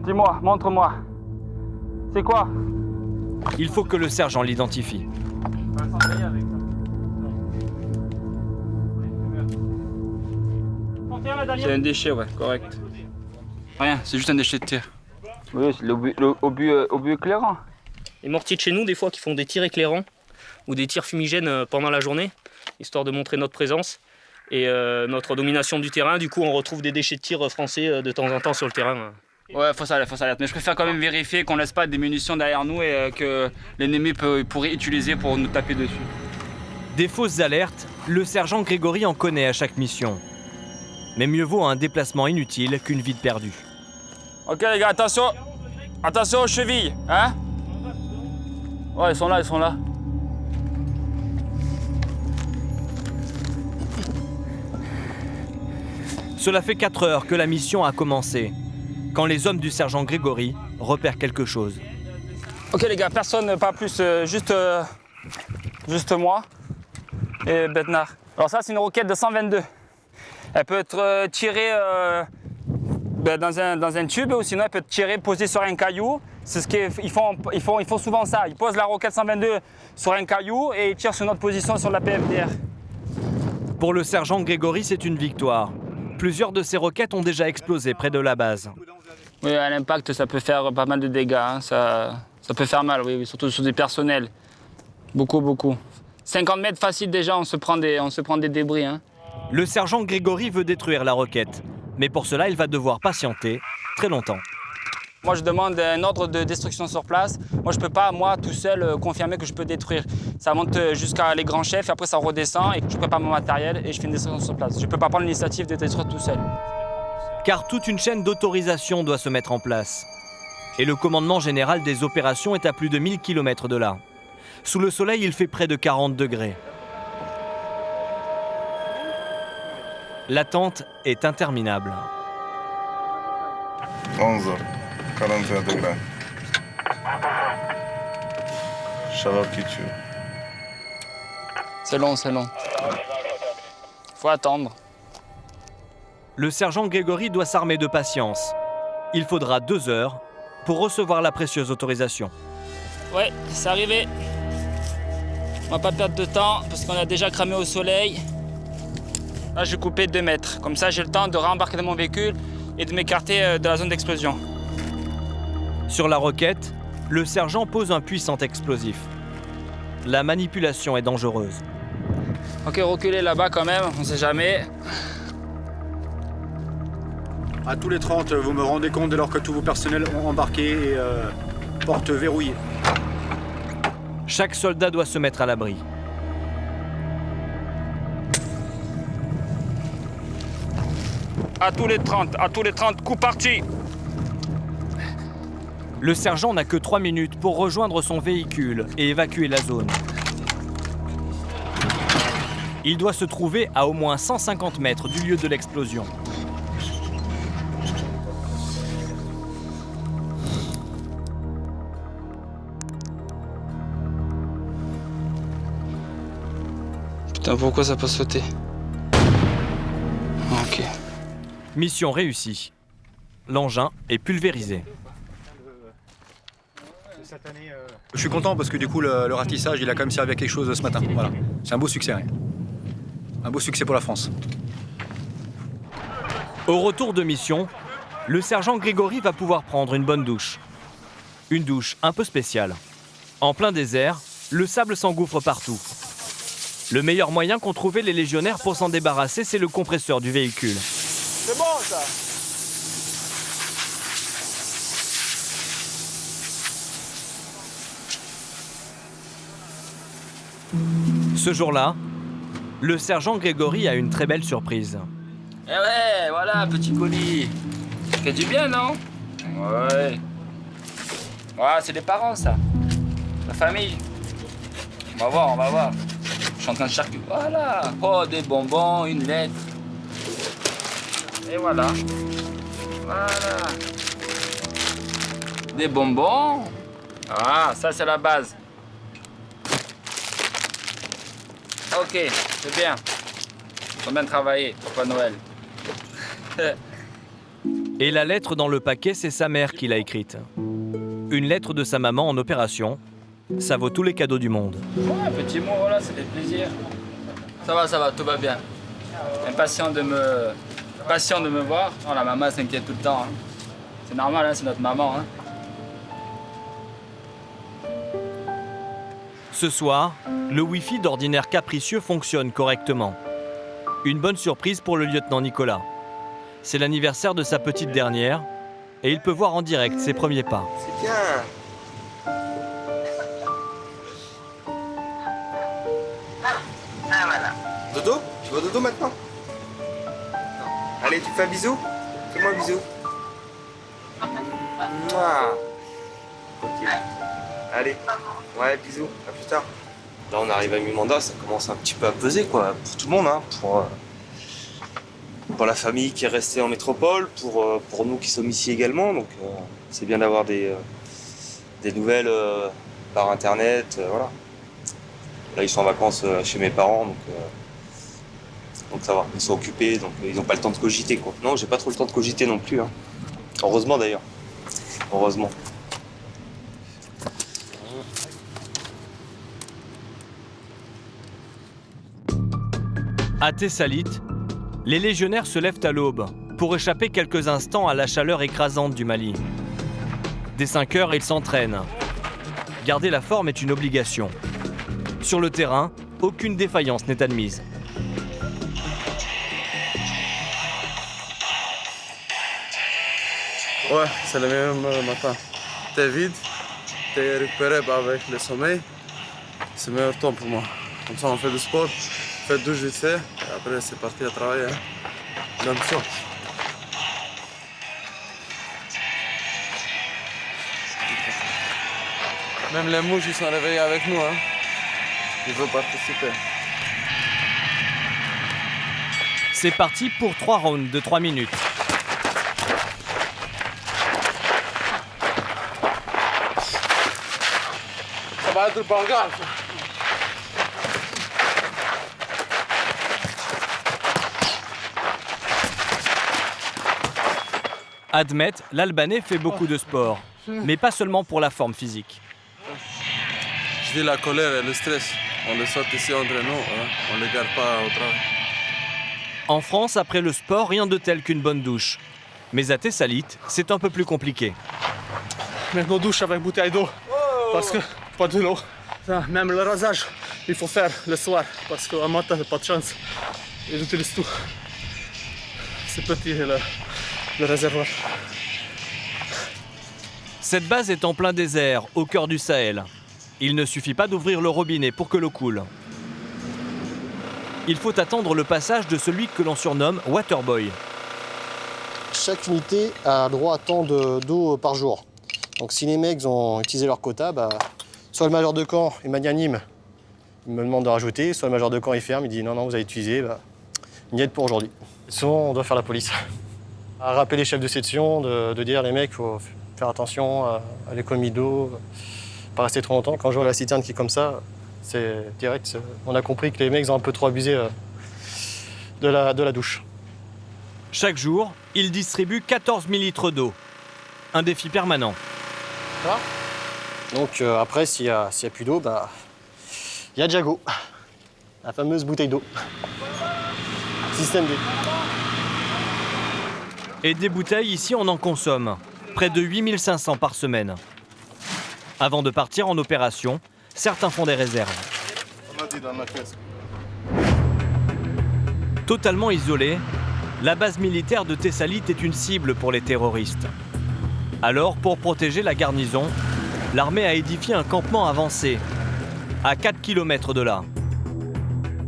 Dis-moi, montre-moi. C'est quoi? Il faut que le sergent l'identifie. C'est un déchet, ouais, correct. Rien, c'est juste un déchet de tir. Oui, c'est l'obus éclairant. Les mortiers de chez nous, des fois, qui font des tirs éclairants ou des tirs fumigènes pendant la journée, histoire de montrer notre présence et notre domination du terrain. Du coup, on retrouve des déchets de tir français de temps en temps sur le terrain. Ouais, faut ça, mais je préfère quand même vérifier qu'on laisse pas des munitions derrière nous et que l'ennemi pourrait utiliser pour nous taper dessus. Des fausses alertes, le sergent Grégory en connaît à chaque mission. Mais mieux vaut un déplacement inutile qu'une vie perdue. Ok les gars, attention aux chevilles, hein? Ouais, ils sont là. Cela fait 4 heures que la mission a commencé, quand les hommes du sergent Grégory repèrent quelque chose. Ok les gars, personne, pas plus, juste moi et Betnar. Alors ça, c'est une roquette de 122. Elle peut être tirée dans un tube ou sinon elle peut être tirée, posée sur un caillou. C'est ce qu'ils font souvent ça. Ils posent la roquette 122 sur un caillou et ils tirent sur notre position sur la PFDR. Pour le sergent Grégory, c'est une victoire. Plusieurs de ces roquettes ont déjà explosé près de la base. Oui, à l'impact, ça peut faire pas mal de dégâts. Hein. Ça peut faire mal, oui, surtout sur des personnels. Beaucoup. 50 mètres facile déjà, on se prend des débris. Hein. Le sergent Grégory veut détruire la roquette, mais pour cela, il va devoir patienter très longtemps. Moi, je demande un ordre de destruction sur place. Moi, je ne peux pas, moi, tout seul, confirmer que je peux détruire. Ça monte jusqu'à les grands chefs, et après, ça redescend, et je prépare mon matériel, et je fais une destruction sur place. Je ne peux pas prendre l'initiative de détruire tout seul. Car toute une chaîne d'autorisation doit se mettre en place. Et le commandement général des opérations est à plus de 1000 km de là. Sous le soleil, il fait près de 40 degrés. L'attente est interminable. 11h41 degrés. Chaleur qui tue. C'est long, c'est long. Faut attendre. Le sergent Grégory doit s'armer de patience. Il faudra 2 heures pour recevoir la précieuse autorisation. Ouais, c'est arrivé. On va pas perdre de temps parce qu'on a déjà cramé au soleil. Là, je vais couper 2 mètres. Comme ça, j'ai le temps de rembarquer dans mon véhicule et de m'écarter de la zone d'explosion. Sur la roquette, le sergent pose un puissant explosif. La manipulation est dangereuse. Ok, reculez là-bas quand même, on sait jamais. À tous les 30, vous me rendez compte dès lors que tous vos personnels ont embarqué et porte verrouillée. Chaque soldat doit se mettre à l'abri. À tous les 30, coup parti. Le sergent n'a que 3 minutes pour rejoindre son véhicule et évacuer la zone. Il doit se trouver à au moins 150 mètres du lieu de l'explosion. Putain, pourquoi ça n'a pas sauté? Ok. Mission réussie. L'engin est pulvérisé. Je suis content parce que du coup le ratissage il a quand même servi à quelque chose ce matin. Voilà. C'est un beau succès. Hein. Un beau succès pour la France. Au retour de mission, le sergent Grégory va pouvoir prendre une bonne douche. Une douche un peu spéciale. En plein désert, le sable s'engouffre partout. Le meilleur moyen qu'ont trouvé les légionnaires pour s'en débarrasser, c'est le compresseur du véhicule. C'est bon ça. Ce jour-là, le sergent Grégory a une très belle surprise. Eh ouais, voilà, petit colis. Ça fait du bien, non? Ouais. Ouais, c'est les parents, ça. La famille. On va voir, on va voir. Je suis en train de charcuter. Voilà. Oh, des bonbons, une lettre. Et voilà. Voilà. Des bonbons. Ah, ça, c'est la base. Ok, c'est bien. Ils ont bien travaillé, Papa Noël. Et la lettre dans le paquet, c'est sa mère qui l'a écrite. Une lettre de sa maman en opération. Ça vaut tous les cadeaux du monde. Ouais, petit mot, voilà, ça fait plaisir. Ça va, tout va bien. Impatient de me voir. Oh, la maman s'inquiète tout le temps. Hein. C'est normal, hein, c'est notre maman. Hein. Ce soir, le Wi-Fi d'ordinaire capricieux fonctionne correctement. Une bonne surprise pour le lieutenant Nicolas. C'est l'anniversaire de sa petite dernière et il peut voir en direct ses premiers pas. C'est bien. Ah voilà. Dodo? Tu vas dodo maintenant? Non. Allez, tu fais un bisou? Fais-moi un bisou. Mouah. Ok. Allez. Ouais, bisous. À plus tard. Là, on arrive à mi-mandat, ça commence un petit peu à peser, quoi, pour tout le monde, hein, pour la famille qui est restée en métropole, pour nous qui sommes ici également. Donc, c'est bien d'avoir des nouvelles par Internet, voilà. Là, ils sont en vacances chez mes parents, donc ça va. Ils sont occupés, donc ils n'ont pas le temps de cogiter, quoi. Non, j'ai pas trop le temps de cogiter non plus, hein. Heureusement d'ailleurs. Heureusement. À Thessalite, les légionnaires se lèvent à l'aube pour échapper quelques instants à la chaleur écrasante du Mali. Dès 5 heures, ils s'entraînent. Garder la forme est une obligation. Sur le terrain, aucune défaillance n'est admise. Ouais, c'est le même matin. T'es vide, t'es récupéré avec le sommeil. C'est le meilleur temps pour moi. Comme ça, on fait du sport, on fait douche vite fait, et après, c'est parti à travailler. Hein. Même ça. Même les mouches, ils sont réveillés avec nous. Hein. Ils veulent participer. C'est parti pour 3 rounds de 3 minutes. Ça va être le bagarre. Admet, l'Albanais fait beaucoup de sport, mais pas seulement pour la forme physique. Je dis la colère et le stress. On les saute ici entre nous, hein. On ne les garde pas au travail. En France, après le sport, rien de tel qu'une bonne douche. Mais à Thessalite, c'est un peu plus compliqué. Maintenant, douche avec bouteille d'eau, parce que pas de l'eau. Même le rasage, il faut faire le soir, parce qu'un matin, pas de chance. Ils utilisent tout. C'est petit le réservoir. Cette base est en plein désert, au cœur du Sahel. Il ne suffit pas d'ouvrir le robinet pour que l'eau coule. Il faut attendre le passage de celui que l'on surnomme Waterboy. Chaque unité a droit à tant d'eau par jour. Donc si les mecs ont utilisé leur quota, soit le major de camp est magnanime, il me demande de rajouter, soit le major de camp il ferme, il dit non, vous avez utilisé, une aide pour aujourd'hui. Souvent on doit faire la police. À rappeler les chefs de section, de dire les mecs, il faut faire attention à l'économie d'eau, pas rester trop longtemps. Quand je vois la citerne qui est comme ça, c'est direct. On a compris que les mecs ont un peu trop abusé de la douche. Chaque jour, ils distribuent 14 000 litres d'eau. Un défi permanent. Donc après, s'il n'y a plus d'eau, il y a Jago, la fameuse bouteille d'eau. Système D. Et des bouteilles, ici, on en consomme. Près de 8500 par semaine. Avant de partir en opération, certains font des réserves. Totalement isolée, la base militaire de Thessalite est une cible pour les terroristes. Alors, pour protéger la garnison, l'armée a édifié un campement avancé, à 4 km de là,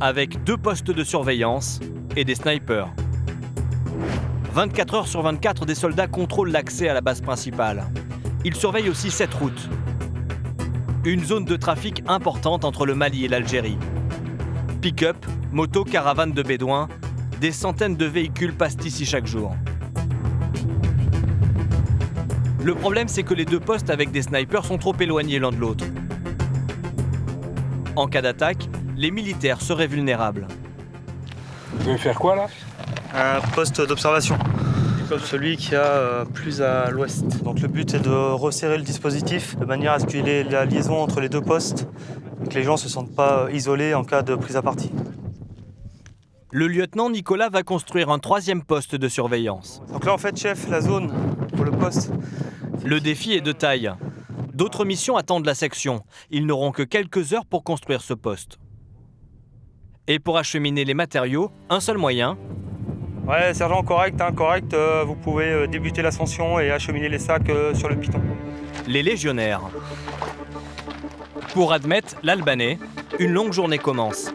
avec 2 postes de surveillance et des snipers. 24 heures sur 24, des soldats contrôlent l'accès à la base principale. Ils surveillent aussi cette route. Une zone de trafic importante entre le Mali et l'Algérie. Pick-up, motos, caravanes de bédouins, des centaines de véhicules passent ici chaque jour. Le problème, c'est que les 2 postes avec des snipers sont trop éloignés l'un de l'autre. En cas d'attaque, les militaires seraient vulnérables. Vous pouvez faire quoi là? Un poste d'observation. Comme celui qui a plus à l'ouest. Donc le but est de resserrer le dispositif de manière à ce qu'il y ait la liaison entre les 2 postes et que les gens ne se sentent pas isolés en cas de prise à partie. Le lieutenant Nicolas va construire un 3e poste de surveillance. Donc là en fait chef, la zone pour le poste. Le défi est de taille. D'autres missions attendent la section. Ils n'auront que quelques heures pour construire ce poste. Et pour acheminer les matériaux, un seul moyen. Ouais, sergent, correct, correct. Vous pouvez débuter l'ascension et acheminer les sacs sur le piton. Les légionnaires. Pour Admet, l'Albanais, une longue journée commence.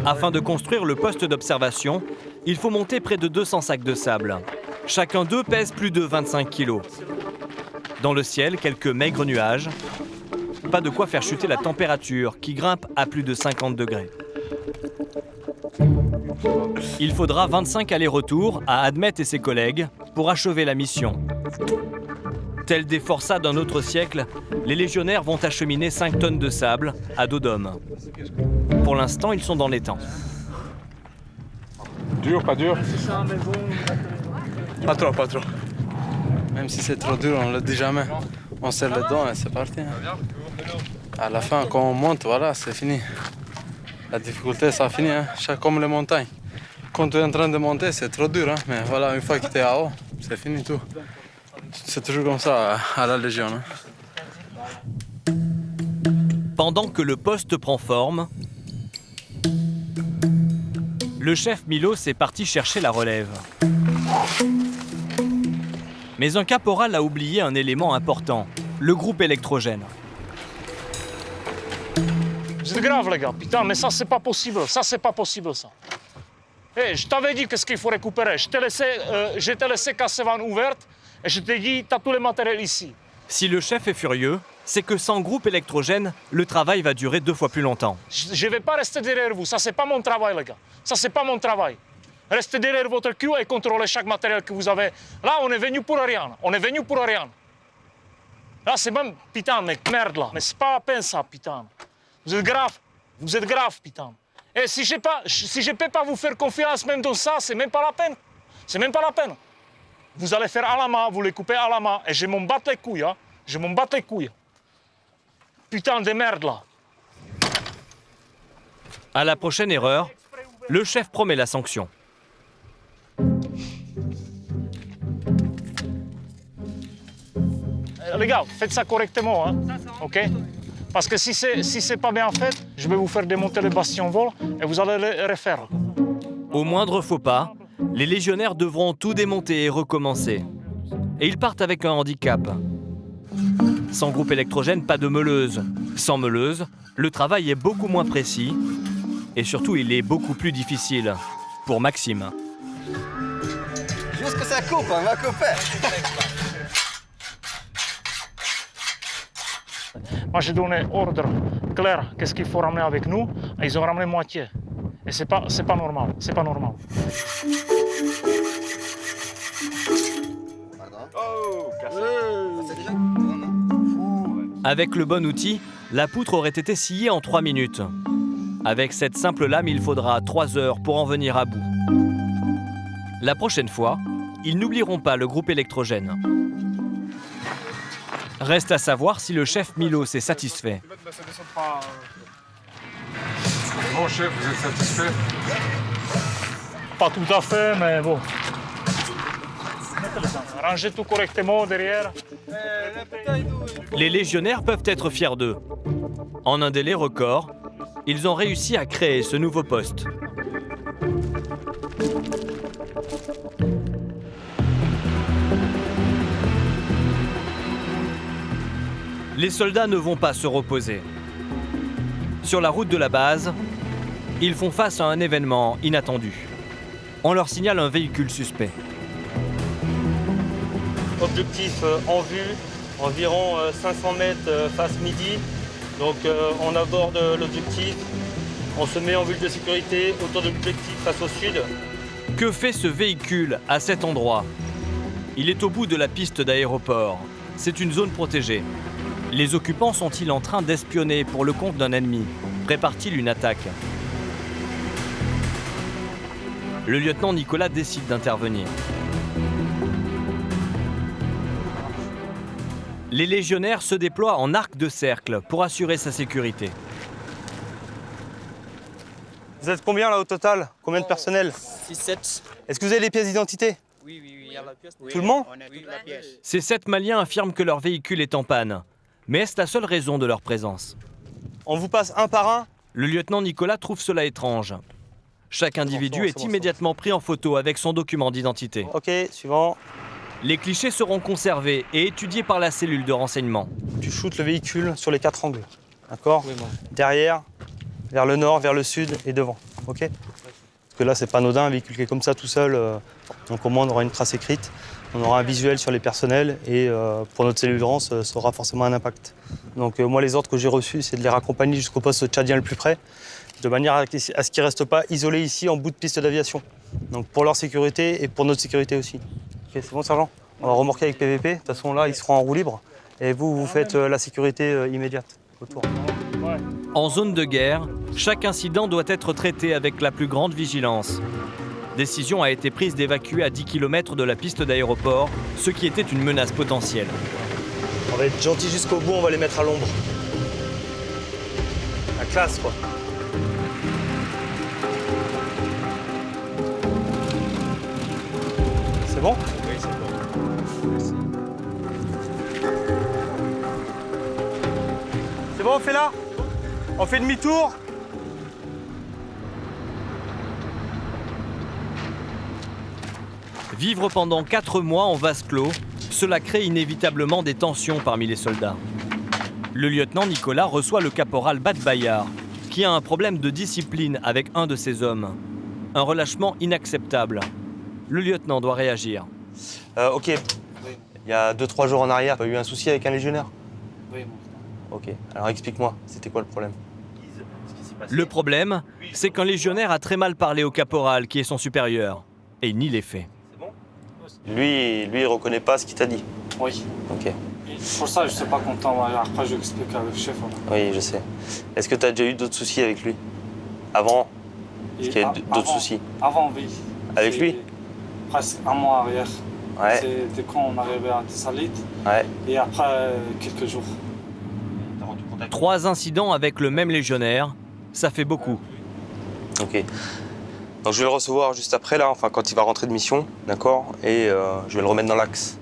Afin de construire le poste d'observation, il faut monter près de 200 sacs de sable. Chacun d'eux pèse plus de 25 kilos. Dans le ciel, quelques maigres nuages. Pas de quoi faire chuter la température, qui grimpe à plus de 50 degrés. Il faudra 25 allers-retours à Admet et ses collègues pour achever la mission. Tels des forçats d'un autre siècle, les légionnaires vont acheminer 5 tonnes de sable à dos d'homme. Pour l'instant, ils sont dans les temps. Dur, pas dur? Pas trop, pas trop. Même si c'est trop dur, on le dit jamais. On serre les dents et c'est parti. À la fin, quand on monte, voilà, c'est fini. La difficulté, ça finit, comme les montagnes. Quand tu es en train de monter, c'est trop dur, mais voilà, une fois que tu es à haut, c'est fini tout. C'est toujours comme ça à la Légion. Pendant que le poste prend forme, le chef Milos est parti chercher la relève. Mais un caporal a oublié un élément important, le groupe électrogène. C'est grave les gars, putain, mais ça c'est pas possible, ça. Hey, je t'avais dit qu'est-ce qu'il faut récupérer, je t'ai laissé casser vanne ouverte et je t'ai dit t'as tout le matériel ici. Si le chef est furieux, c'est que sans groupe électrogène, le travail va durer 2 fois plus longtemps. Je vais pas rester derrière vous, ça c'est pas mon travail les gars, ça c'est pas mon travail. Restez derrière votre cul et contrôlez chaque matériel que vous avez. Là on est venu pour rien, Là c'est même, putain, mec, merde là, mais c'est pas à peine ça, putain. Vous êtes grave, putain. Et si je peux pas vous faire confiance même dans ça, c'est même pas la peine. Vous allez faire à la main, vous les coupez à la main, et je m'en batte les couilles, Putain de merde là. À la prochaine erreur, le chef promet la sanction. Les gars, faites ça correctement, ok? Parce que si c'est pas bien fait, je vais vous faire démonter les bastions vol et vous allez les refaire. Au moindre faux pas, les légionnaires devront tout démonter et recommencer. Et ils partent avec un handicap. Sans groupe électrogène, pas de meuleuse. Sans meuleuse, le travail est beaucoup moins précis. Et surtout, il est beaucoup plus difficile. Pour Maxime. Juste que ça coupe, on va couper. Moi, j'ai donné ordre clair qu'est-ce qu'il faut ramener avec nous, et ils ont ramené moitié. Et c'est pas normal, Avec le bon outil, la poutre aurait été sciée en 3 minutes. Avec cette simple lame, il faudra 3 heures pour en venir à bout. La prochaine fois, ils n'oublieront pas le groupe électrogène. Reste à savoir si le chef Milos est satisfait. Bon chef, vous êtes satisfait? Pas tout à fait, mais bon. Rangez tout correctement derrière. Les légionnaires peuvent être fiers d'eux. En un délai record, ils ont réussi à créer ce nouveau poste. Les soldats ne vont pas se reposer. Sur la route de la base, ils font face à un événement inattendu. On leur signale un véhicule suspect. Objectif en vue, environ 500 mètres face midi. Donc on aborde l'objectif, on se met en vue de sécurité autour de l'objectif face au sud. Que fait ce véhicule à cet endroit? Il est au bout de la piste d'aéroport. C'est une zone protégée. Les occupants sont-ils en train d'espionner pour le compte d'un ennemi? Prépare-t-il une attaque? Le lieutenant Nicolas décide d'intervenir. Les légionnaires se déploient en arc de cercle pour assurer sa sécurité. Vous êtes combien là au total? Combien de personnel? 6-7. Est-ce que vous avez les pièces d'identité? Oui, il y a la pièce. Tout le monde? Ces 7 Maliens affirment que leur véhicule est en panne. Mais est-ce la seule raison de leur présence? On vous passe un par un? Le lieutenant Nicolas trouve cela étrange. Chaque individu est immédiatement pris en photo avec son document d'identité. Ok, suivant. Les clichés seront conservés et étudiés par la cellule de renseignement. Tu shootes le véhicule sur les 4 angles, d'accord? Oui, bon. Derrière, vers le nord, vers le sud et devant, ok? Parce que là, c'est pas anodin, un véhicule qui est comme ça tout seul. Donc au moins, on aura une trace écrite. On aura un visuel sur les personnels et pour notre cellule de rang, ça aura forcément un impact. Donc moi, les ordres que j'ai reçus, c'est de les raccompagner jusqu'au poste tchadien le plus près, de manière à ce qu'ils ne restent pas isolés ici en bout de piste d'aviation. Donc pour leur sécurité et pour notre sécurité aussi. Ok, c'est bon, sergent? On va remorquer avec PVP. De toute façon, là, ils seront en roue libre. Et vous faites la sécurité immédiate autour. En zone de guerre, chaque incident doit être traité avec la plus grande vigilance. Décision a été prise d'évacuer à 10 km de la piste d'aéroport, ce qui était une menace potentielle. On va être gentil jusqu'au bout, on va les mettre à l'ombre. La classe, quoi. C'est bon? Oui, c'est bon. Merci. C'est bon, on fait là? On fait demi-tour. Vivre pendant 4 mois en vase clos, cela crée inévitablement des tensions parmi les soldats. Le lieutenant Nicolas reçoit le caporal Badbayar, qui a un problème de discipline avec un de ses hommes. Un relâchement inacceptable. Le lieutenant doit réagir. Ok, il y a 2-3 jours en arrière, tu as eu un souci avec un légionnaire? Oui, Ok, alors explique-moi, c'était quoi le problème? Le problème, c'est qu'un légionnaire a très mal parlé au caporal, qui est son supérieur, et nie les faits. Lui, il reconnaît pas ce qu'il t'a dit? Oui. Ok. Pour ça, je ne suis pas content. Après, je l'explique avec le chef. Oui, je sais. Est-ce que tu as déjà eu d'autres soucis avec lui? Avant? Est-ce qu'il y a eu d'autres soucis? Avant, oui. Avec lui? Presque un mois arrière. Ouais. C'était quand on arrivait à Tessalit. Ouais. Et après, quelques jours. 3 incidents avec le même légionnaire, ça fait beaucoup. Ok. Donc je vais le recevoir juste après, là, enfin quand il va rentrer de mission, d'accord? Et je vais le remettre dans l'axe.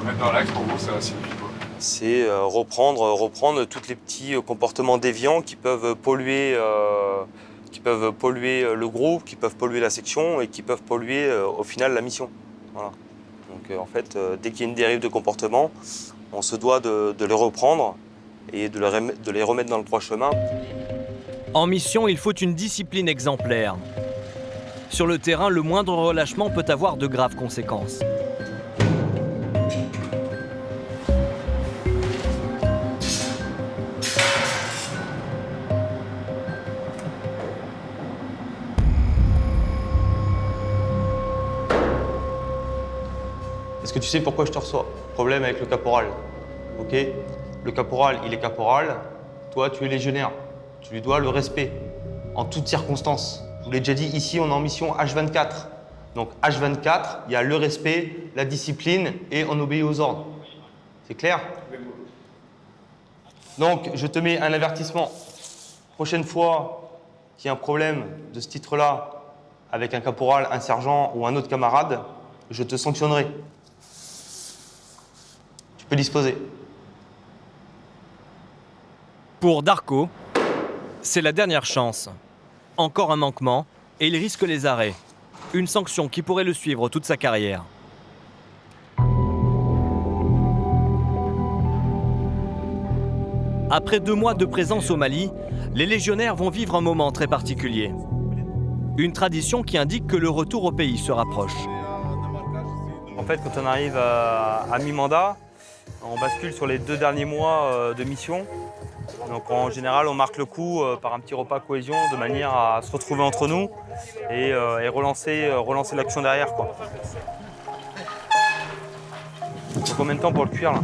Remettre dans l'axe, pour vous, ça signifie quoi? C'est reprendre tous les petits comportements déviants qui peuvent polluer le groupe, qui peuvent polluer la section et qui peuvent polluer au final la mission. Voilà. Donc en fait, dès qu'il y a une dérive de comportement, on se doit de les reprendre et de les remettre dans le droit chemin. En mission, il faut une discipline exemplaire. Sur le terrain, le moindre relâchement peut avoir de graves conséquences. Est-ce que tu sais pourquoi je te reçois? Problème avec le caporal. Ok? Le caporal, il est caporal. Toi, tu es légionnaire. Tu lui dois le respect. En toutes circonstances. Je vous l'ai déjà dit, ici, on est en mission H24. Donc H24, il y a le respect, la discipline et on obéit aux ordres. C'est clair? Donc, je te mets un avertissement. Prochaine fois qu'il y a un problème de ce titre-là avec un caporal, un sergent ou un autre camarade, je te sanctionnerai. Tu peux disposer. Pour Darko, c'est la dernière chance. Encore un manquement et il risque les arrêts. Une sanction qui pourrait le suivre toute sa carrière. Après 2 mois de présence au Mali, les légionnaires vont vivre un moment très particulier. Une tradition qui indique que le retour au pays se rapproche. En fait, quand on arrive à mi-mandat, on bascule sur les 2 derniers mois de mission. Donc en général, on marque le coup par un petit repas cohésion de manière à se retrouver entre nous et relancer l'action derrière, quoi. Il faut combien de temps pour le cuire là?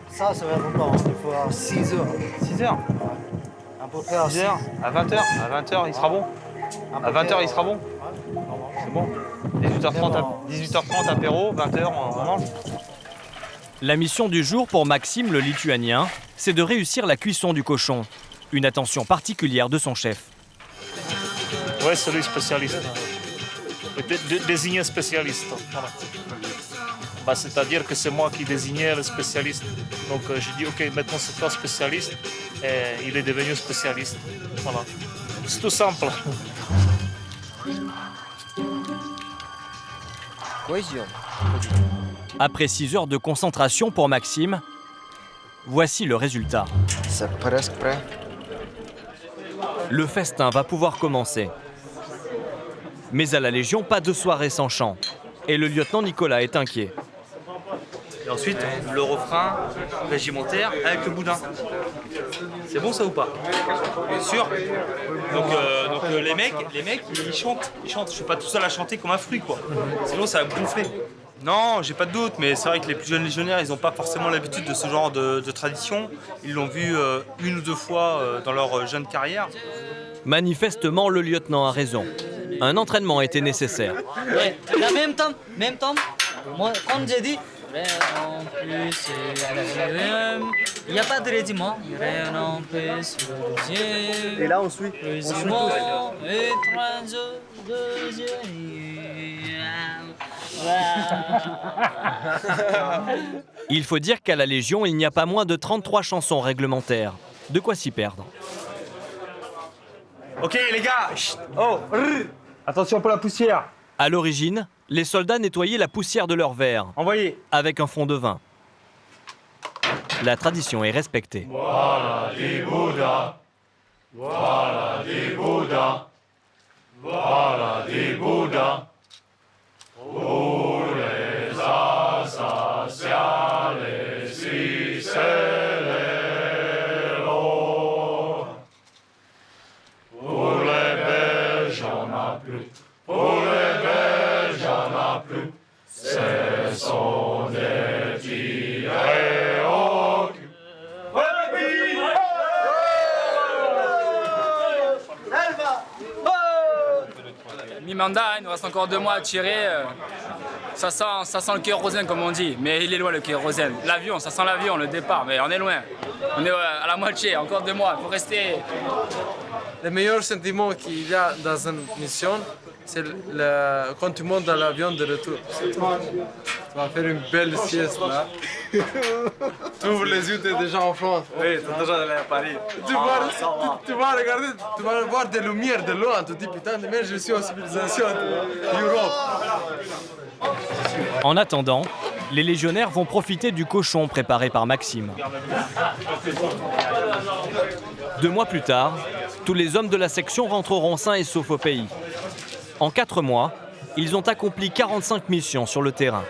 Ça va longtemps, il faut 6 heures. 6 heures? À peu près à 6 heures? À 20h? À 20h, il sera bon? À 20h, il sera bon? C'est bon. 18h30 apéro, 20h, on mange. La mission du jour pour Maxime, le Lituanien, c'est de réussir la cuisson du cochon. Une attention particulière de son chef. Ouais, c'est lui spécialiste. Désigné spécialiste. Voilà. Bah, c'est-à-dire que c'est moi qui désignais le spécialiste. Donc j'ai dit, ok, maintenant c'est toi spécialiste. Et il est devenu spécialiste. Voilà. C'est tout simple. Cohésion. Après 6 heures de concentration pour Maxime, voici le résultat. C'est presque prêt. Le festin va pouvoir commencer. Mais à la Légion, pas de soirée sans chant. Et le lieutenant Nicolas est inquiet. Et ensuite, le refrain régimentaire avec le boudin. C'est bon ça ou pas? Bien sûr. Donc les mecs, ils chantent. Je suis pas tout seul à chanter comme un fruit, quoi. Sinon, ça va gonfler. Non, j'ai pas de doute, mais c'est vrai que les plus jeunes légionnaires, ils n'ont pas forcément l'habitude de ce genre de tradition. Ils l'ont vu 1 ou 2 fois dans leur jeune carrière. Manifestement, le lieutenant a raison. Un entraînement était nécessaire. Ouais, la même temps. Moi, comme j'ai dit, en plus, il n'y a pas de régiment. En plus, et là, on suit. Régiment, étranger, deuxième. Il faut dire qu'à la Légion, il n'y a pas moins de 33 chansons réglementaires. De quoi s'y perdre. Ok les gars, chut. Oh, attention pour la poussière. À l'origine, les soldats nettoyaient la poussière de leur verre. Envoyez. Avec un fond de vin. La tradition est respectée. Voilà des Bouddhas, voilà des Bouddhas, voilà des Bouddhas. Pour les assassins, les Suisses et les Lots. Pour les Belges, on n'a plus. Pour les Belges, on n'a plus. Ce sont des tirés au cul. Mi-mandat, il nous reste encore 2 mois à tirer. Ça sent le kérosène comme on dit, mais il est loin le kérosène. L'avion, ça sent l'avion, le départ, mais on est loin. On est à la moitié, encore 2 mois, il faut rester. Le meilleur sentiment qu'il y a dans une mission, c'est quand tu montes dans l'avion de retour. Tu vas faire une belle sieste là. Tu ouvres les yeux, tu es déjà en France. Oui, tu es déjà allé à Paris. Tu vas regarder, tu vas voir des lumières de loin. Tu te dis putain, mais je suis en civilisation Europe. En attendant, les légionnaires vont profiter du cochon préparé par Maxime. 2 mois plus tard, tous les hommes de la section rentreront sains et saufs au pays. En 4 mois, ils ont accompli 45 missions sur le terrain.